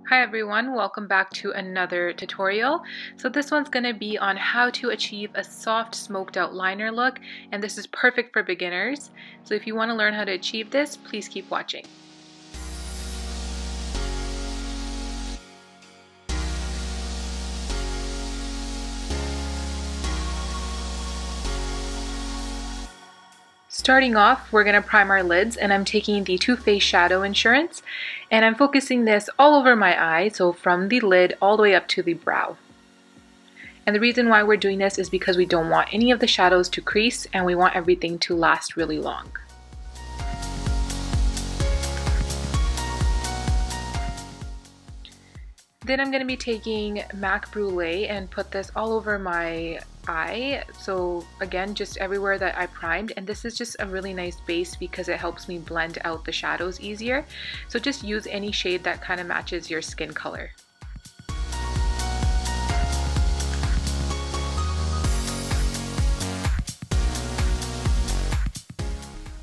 Hi everyone, welcome back to another tutorial. So this one's going to be on how to achieve a soft smoked out liner look, and this is perfect for beginners. So if you want to learn how to achieve this, please keep watching. Starting off, we're going to prime our lids, and I'm taking the Too Faced Shadow Insurance, and I'm focusing this all over my eye, so from the lid all the way up to the brow. And the reason why we're doing this is because we don't want any of the shadows to crease, and we want everything to last really long. Then I'm going to be taking MAC Brulee and put this all over my eye. So again, just everywhere that I primed, and this is just a really nice base because it helps me blend out the shadows easier. So just use any shade that kind of matches your skin color.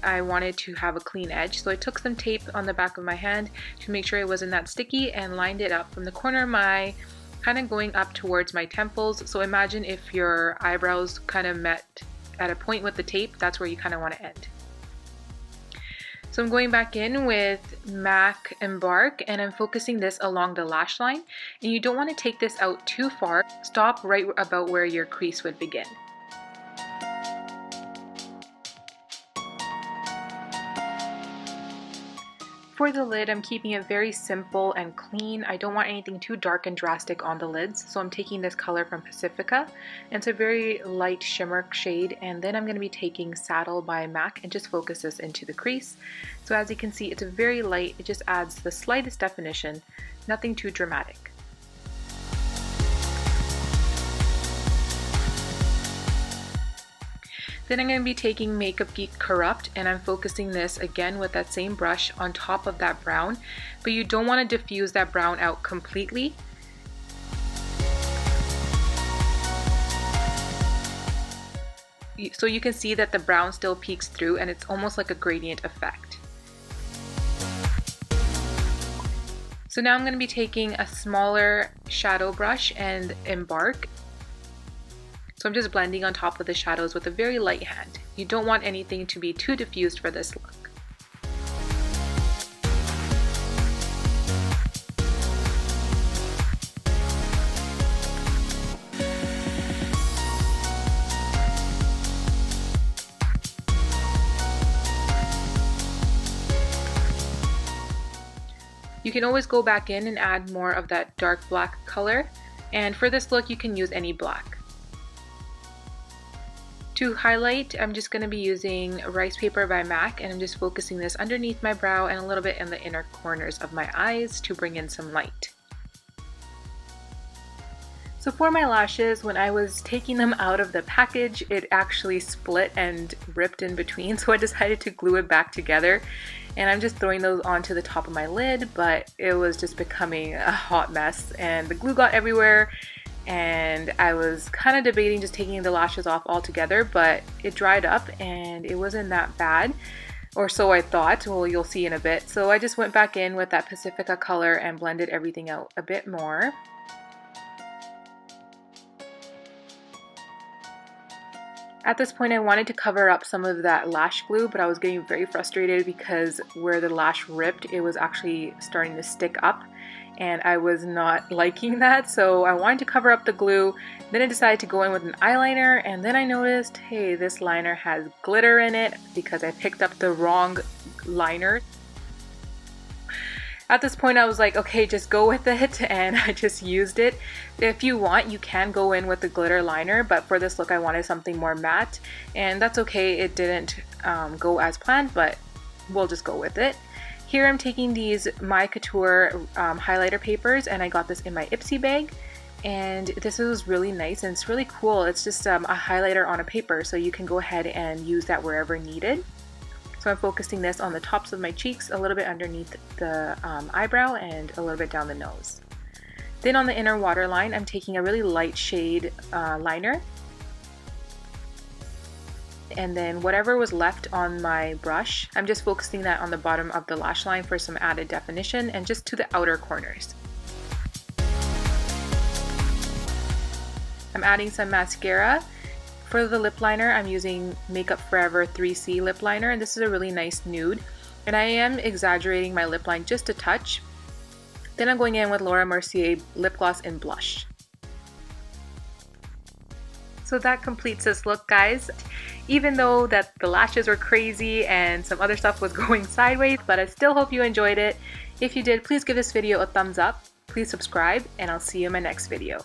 I wanted to have a clean edge, so I took some tape on the back of my hand to make sure it wasn't that sticky and lined it up from the corner of my eye, kind of going up towards my temples. So imagine if your eyebrows kind of met at a point with the tape, that's where you kind of want to end. So I'm going back in with MAC Embark, and I'm focusing this along the lash line, and you don't want to take this out too far. Stop right about where your crease would begin. For the lid, I'm keeping it very simple and clean. I don't want anything too dark and drastic on the lids, so I'm taking this color from Pacifica. And it's a very light shimmer shade, and then I'm going to be taking Saddle by MAC and just focus this into the crease. So as you can see, it's a very light, it just adds the slightest definition, nothing too dramatic. Then I'm going to be taking Makeup Geek Corrupt, and I'm focusing this again with that same brush on top of that brown, but you don't want to diffuse that brown out completely. So you can see that the brown still peeks through, and it's almost like a gradient effect. So now I'm going to be taking a smaller shadow brush and Embark. So I'm just blending on top of the shadows with a very light hand. You don't want anything to be too diffused for this look. You can always go back in and add more of that dark black color, and for this look you can use any black. To highlight, I'm just going to be using Ricepaper by MAC, and I'm just focusing this underneath my brow and a little bit in the inner corners of my eyes to bring in some light. So for my lashes, when I was taking them out of the package, it actually split and ripped in between, so I decided to glue it back together. And I'm just throwing those onto the top of my lid, but it was just becoming a hot mess, and the glue got everywhere. And I was kind of debating just taking the lashes off altogether, but it dried up and it wasn't that bad, or so I thought. Well, you'll see in a bit. So I just went back in with that Pacifica color and blended everything out a bit more. At this point, I wanted to cover up some of that lash glue, but I was getting very frustrated because where the lash ripped, it was actually starting to stick up, and I was not liking that, so I wanted to cover up the glue. Then I decided to go in with an eyeliner, and then I noticed, hey, this liner has glitter in it because I picked up the wrong liner. At this point I was like, okay, just go with it, and I just used it. If you want, you can go in with the glitter liner, but for this look I wanted something more matte, and that's okay. It didn't go as planned, but we'll just go with it. Here I'm taking these My Couture highlighter papers, and I got this in my Ipsy bag, and this is really nice and it's really cool. It's just a highlighter on a paper, so you can go ahead and use that wherever needed. So I'm focusing this on the tops of my cheeks, a little bit underneath the eyebrow, and a little bit down the nose. Then on the inner waterline, I'm taking a really light shade liner. And then whatever was left on my brush, I'm just focusing that on the bottom of the lash line for some added definition and just to the outer corners. I'm adding some mascara. For the lip liner, I'm using Makeup Forever 3C lip liner, and this is a really nice nude. And I am exaggerating my lip line just a touch. Then I'm going in with Laura Mercier lip gloss and blush. So that completes this look, guys. Even though that the lashes were crazy and some other stuff was going sideways, but I still hope you enjoyed it. If you did, please give this video a thumbs up. Please subscribe, and I'll see you in my next video.